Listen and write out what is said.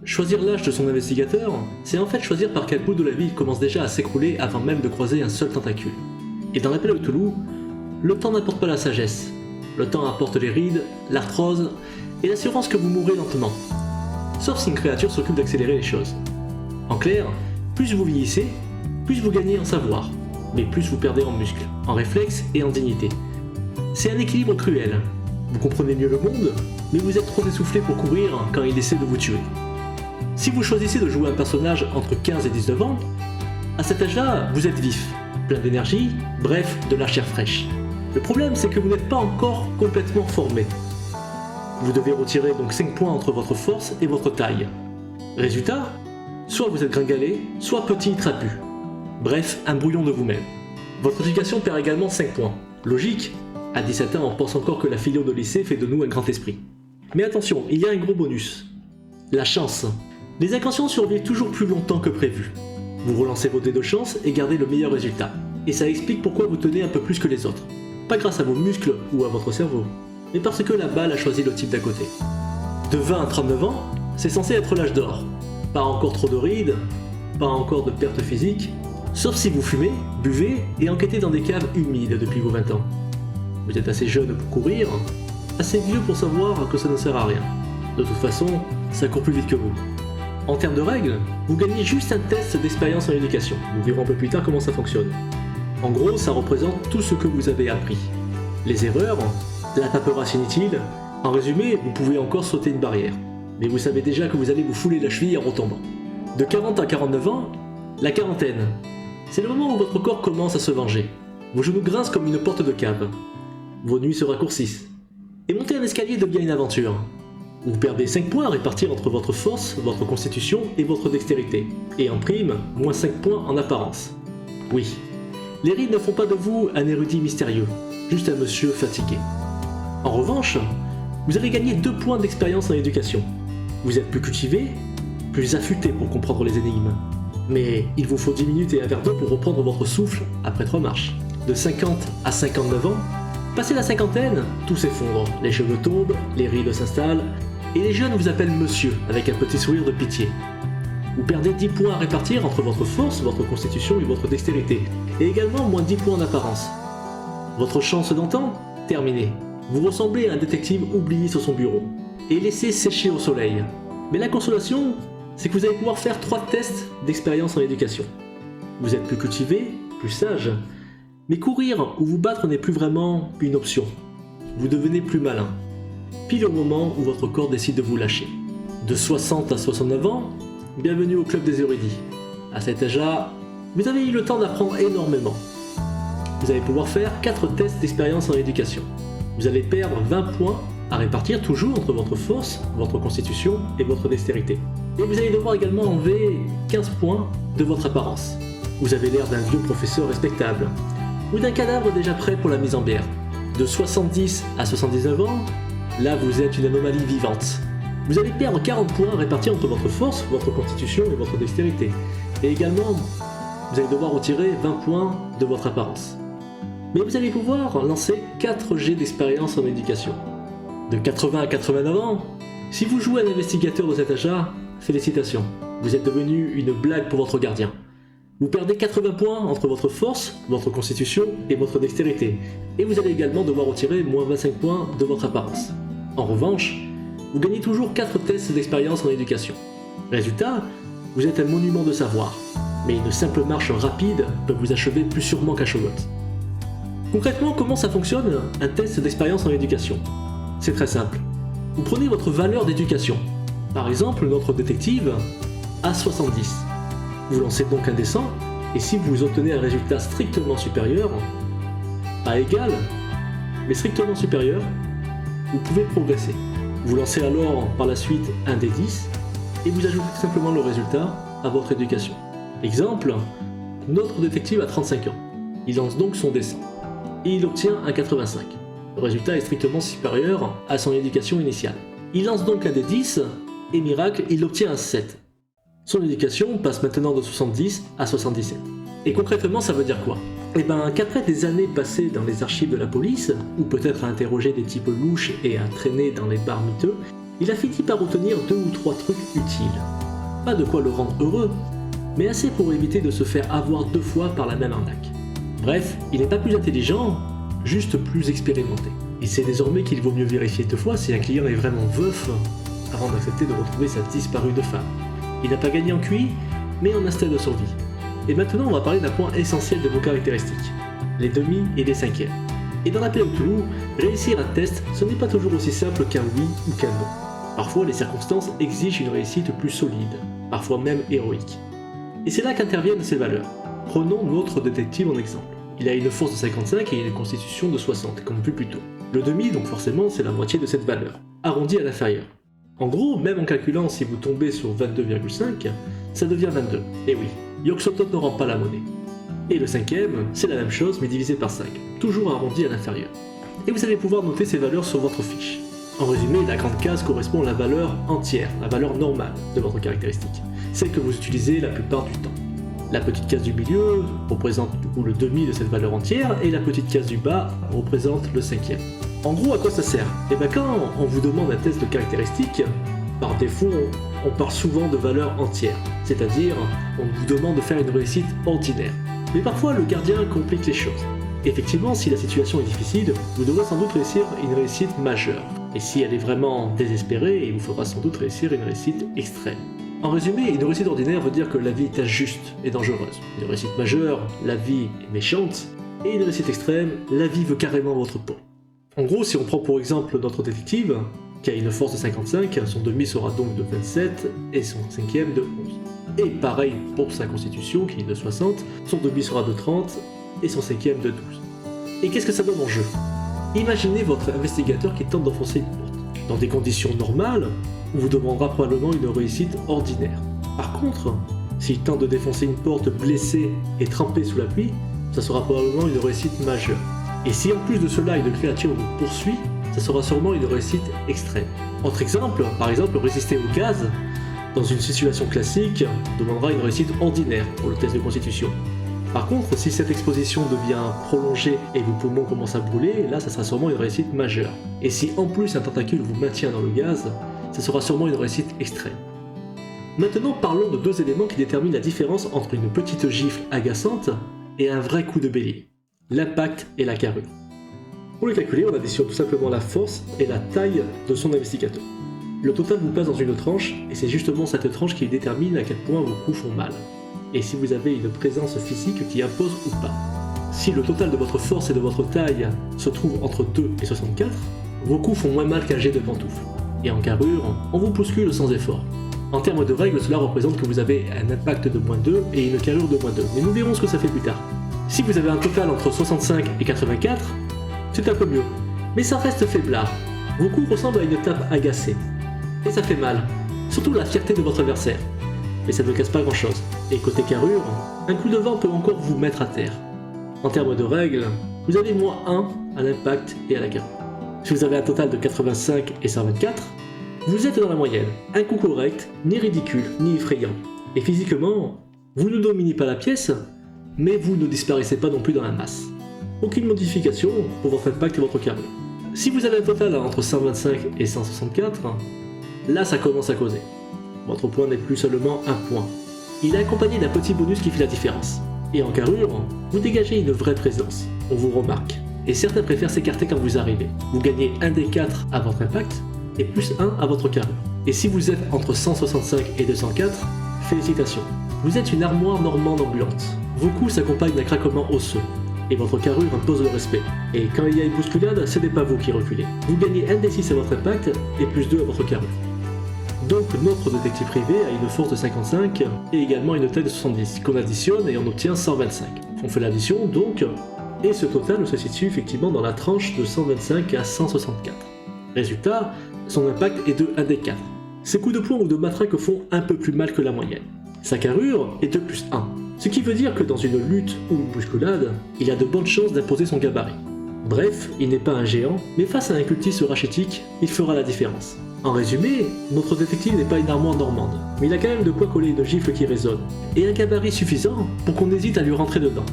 Choisir l'âge de son investigateur, c'est en fait choisir par quel bout de la vie il commence déjà à s'écrouler avant même de croiser un seul tentacule. Et dans l'appel de Cthulhu, le temps n'apporte pas la sagesse. Le temps apporte les rides, l'arthrose et l'assurance que vous mourrez lentement. Sauf si une créature s'occupe d'accélérer les choses. En clair, plus vous vieillissez, plus vous gagnez en savoir, mais plus vous perdez en muscles, en réflexes et en dignité. C'est un équilibre cruel. Vous comprenez mieux le monde, mais vous êtes trop essoufflé pour courir quand il essaie de vous tuer. Si vous choisissez de jouer un personnage entre 15 et 19 ans, à cet âge-là, vous êtes vif, plein d'énergie, bref, de la chair fraîche. Le problème, c'est que vous n'êtes pas encore complètement formé. Vous devez retirer donc 5 points entre votre force et votre taille. Résultat, soit vous êtes gringalé, soit petit et trapu. Bref, un brouillon de vous-même. Votre éducation perd également 5 points. Logique, à 17 ans, on pense encore que la philo de lycée fait de nous un grand esprit. Mais attention, il y a un gros bonus. La chance. Les inconscients survivent toujours plus longtemps que prévu. Vous relancez vos dés de chance et gardez le meilleur résultat. Et ça explique pourquoi vous tenez un peu plus que les autres. Pas grâce à vos muscles ou à votre cerveau, mais parce que la balle a choisi le type d'à côté. De 20 à 39 ans, c'est censé être l'âge d'or. Pas encore trop de rides, pas encore de pertes physiques, sauf si vous fumez, buvez et enquêtez dans des caves humides depuis vos 20 ans. Vous êtes assez jeune pour courir, assez vieux pour savoir que ça ne sert à rien. De toute façon, ça court plus vite que vous. En termes de règles, vous gagnez juste un test d'expérience en éducation. Nous verrons un peu plus tard comment ça fonctionne. En gros, ça représente tout ce que vous avez appris. Les erreurs, la paperasse inutile, en résumé, vous pouvez encore sauter une barrière. Mais vous savez déjà que vous allez vous fouler la cheville en retombant. De 40 à 49 ans, la quarantaine. C'est le moment où votre corps commence à se venger. Vos genoux grincent comme une porte de cave. Vos nuits se raccourcissent. Et monter un escalier devient une aventure. Vous perdez 5 points à répartir entre votre force, votre constitution et votre dextérité. Et en prime, moins 5 points en apparence. Oui, les rides ne font pas de vous un érudit mystérieux, juste un monsieur fatigué. En revanche, vous allez gagner 2 points d'expérience en éducation. Vous êtes plus cultivé, plus affûté pour comprendre les énigmes. Mais il vous faut 10 minutes et un verre d'eau pour reprendre votre souffle après 3 marches. De 50 à 59 ans, passé la cinquantaine, tout s'effondre, les cheveux tombent, les rides s'installent, et les jeunes vous appellent monsieur, avec un petit sourire de pitié. Vous perdez 10 points à répartir entre votre force, votre constitution et votre dextérité, et également moins 10 points en apparence. Votre chance d'antan, terminée. Vous ressemblez à un détective oublié sur son bureau, et laissé sécher au soleil. Mais la consolation, c'est que vous allez pouvoir faire 3 tests d'expérience en éducation. Vous êtes plus cultivé, plus sage, mais courir ou vous battre n'est plus vraiment une option. Vous devenez plus malin, pile au moment où votre corps décide de vous lâcher. De 60 à 69 ans, bienvenue au club des érudits. À cet âge-là, vous avez eu le temps d'apprendre énormément. Vous allez pouvoir faire 4 tests d'expérience en éducation. Vous allez perdre 20 points à répartir toujours entre votre force, votre constitution et votre dextérité. Et vous allez devoir également enlever 15 points de votre apparence. Vous avez l'air d'un vieux professeur respectable, ou d'un cadavre déjà prêt pour la mise en bière. De 70 à 79 ans, là vous êtes une anomalie vivante. Vous allez perdre 40 points à répartir entre votre force, votre constitution et votre dextérité. Et également, vous allez devoir retirer 20 points de votre apparence. Mais vous allez pouvoir lancer 4 jets d'expérience en éducation. De 80 à 89 ans, si vous jouez un investigateur de cet âge-là, félicitations, vous êtes devenu une blague pour votre gardien. Vous perdez 80 points entre votre force, votre constitution et votre dextérité, et vous allez également devoir retirer moins 25 points de votre apparence. En revanche, vous gagnez toujours 4 tests d'expérience en éducation. Résultat, vous êtes un monument de savoir, mais une simple marche rapide peut vous achever plus sûrement qu'à Chogotte. Concrètement, comment ça fonctionne un test d'expérience en éducation? C'est très simple. Vous prenez votre valeur d'éducation. Par exemple, notre détective a 70. Vous lancez donc un dé 100, et si vous obtenez un résultat strictement supérieur, pas égal, mais strictement supérieur, vous pouvez progresser. Vous lancez alors par la suite un dé 10, et vous ajoutez simplement le résultat à votre éducation. Exemple, notre détective a 35 ans. Il lance donc son dé 100, et il obtient un 85. Le résultat est strictement supérieur à son éducation initiale. Il lance donc un dé 10, et miracle, il obtient un 7. Son éducation passe maintenant de 70 à 77. Et concrètement, ça veut dire quoi? Eh ben, qu'après des années passées dans les archives de la police, ou peut-être à interroger des types louches et à traîner dans les bars miteux, il a fini par obtenir 2 ou 3 trucs utiles. Pas de quoi le rendre heureux, mais assez pour éviter de se faire avoir 2 fois par la même arnaque. Bref, il n'est pas plus intelligent, juste plus expérimenté. Il sait désormais qu'il vaut mieux vérifier 2 fois si un client est vraiment veuf avant d'accepter de retrouver sa disparue de femme. Il n'a pas gagné en QI, mais en instinct de survie. Et maintenant, on va parler d'un point essentiel de vos caractéristiques, les demi et les cinquièmes. Et dans l'appel au Cthulhu, réussir un test, ce n'est pas toujours aussi simple qu'un oui ou qu'un non. Parfois, les circonstances exigent une réussite plus solide, parfois même héroïque. Et c'est là qu'interviennent ces valeurs. Prenons notre détective en exemple. Il a une force de 55 et une constitution de 60, comme vu plus tôt. Le demi, donc forcément, c'est la moitié de cette valeur, arrondi à l'inférieur. En gros, même en calculant si vous tombez sur 22,5, ça devient 22. Et oui, Yog-Sothoth ne rend pas la monnaie. Et le cinquième, c'est la même chose mais divisé par 5, toujours arrondi à l'inférieur. Et vous allez pouvoir noter ces valeurs sur votre fiche. En résumé, la grande case correspond à la valeur entière, la valeur normale de votre caractéristique, celle que vous utilisez la plupart du temps. La petite case du milieu représente du coup le demi de cette valeur entière et la petite case du bas représente le cinquième. En gros, à quoi ça sert? Et bien quand on vous demande un test de caractéristiques, par défaut, on parle souvent de valeurs entières, c'est-à-dire on vous demande de faire une réussite ordinaire. Mais parfois, le gardien complique les choses. Effectivement, si la situation est difficile, vous devrez sans doute réussir une réussite majeure. Et si elle est vraiment désespérée, il vous faudra sans doute réussir une réussite extrême. En résumé, une réussite ordinaire veut dire que la vie est injuste et dangereuse. Une réussite majeure, la vie est méchante. Et une réussite extrême, la vie veut carrément votre peau. En gros, si on prend pour exemple notre détective, qui a une force de 55, son demi sera donc de 27 et son cinquième de 11. Et pareil pour sa constitution qui est de 60, son demi sera de 30 et son cinquième de 12. Et qu'est-ce que ça donne en jeu? Imaginez votre investigateur qui tente d'enfoncer une porte. Dans des conditions normales, on vous demandera probablement une réussite ordinaire. Par contre, s'il tente de défoncer une porte blessée et trempée sous la pluie, ça sera probablement une réussite majeure. Et si en plus de cela une créature vous poursuit, ça sera sûrement une réussite extrême. Autre exemple, par exemple résister au gaz, dans une situation classique, demandera une réussite ordinaire pour le test de constitution. Par contre, si cette exposition devient prolongée et vos poumons commencent à brûler, là ça sera sûrement une réussite majeure. Et si en plus un tentacule vous maintient dans le gaz, ça sera sûrement une réussite extrême. Maintenant parlons de 2 éléments qui déterminent la différence entre une petite gifle agaçante et un vrai coup de bélier. L'impact et la carrure. Pour le calculer, on additionne tout simplement la force et la taille de son investigateur. Le total vous place dans une tranche, et c'est justement cette tranche qui détermine à quel point vos coups font mal. Et si vous avez une présence physique qui impose ou pas. Si le total de votre force et de votre taille se trouve entre 2 et 64, vos coups font moins mal qu'un jet de pantoufle. Et en carrure, on vous bouscule sans effort. En termes de règles, cela représente que vous avez un impact de -2 et une carrure de -2, mais nous verrons ce que ça fait plus tard. Si vous avez un total entre 65 et 84, c'est un peu mieux, mais ça reste faiblard. Vos coups ressemblent à une tape agacée. Et ça fait mal, surtout la fierté de votre adversaire. Mais ça ne casse pas grand chose. Et côté carrure, un coup de vent peut encore vous mettre à terre. En termes de règles, vous avez -1 à l'impact et à la carrure. Si vous avez un total de 85 et 124, vous êtes dans la moyenne. Un coup correct, ni ridicule, ni effrayant. Et physiquement, vous ne dominez pas la pièce, mais vous ne disparaissez pas non plus dans la masse. Aucune modification pour votre impact et votre carrure. Si vous avez un total entre 125 et 164, là ça commence à causer. Votre point n'est plus seulement un point. Il est accompagné d'un petit bonus qui fait la différence. Et en carrure, vous dégagez une vraie présence. On vous remarque. Et certains préfèrent s'écarter quand vous arrivez. Vous gagnez 1 des 4 à votre impact et plus 1 à votre carrure. Et si vous êtes entre 165 et 204, félicitations. Vous êtes une armoire normande ambulante. Vos coups s'accompagnent d'un craquement osseux. Et votre carrure impose le respect. Et quand il y a une bousculade, ce n'est pas vous qui reculez. Vous gagnez 1 des 6 à votre impact et plus 2 à votre carrure. Donc notre détective privé a une force de 55 et également une taille de 70, qu'on additionne et on obtient 125. On fait l'addition donc, et ce total se situe effectivement dans la tranche de 125 à 164. Résultat, son impact est de 1 des 4. Ses coups de poing ou de matraque font un peu plus mal que la moyenne. Sa carrure est de plus 1, ce qui veut dire que dans une lutte ou une bousculade, il a de bonnes chances d'imposer son gabarit. Bref, il n'est pas un géant, mais face à un cultiste rachétique, il fera la différence. En résumé, notre détective n'est pas une armoire normande, mais il a quand même de quoi coller une gifle qui résonne, et un gabarit suffisant pour qu'on hésite à lui rentrer dedans.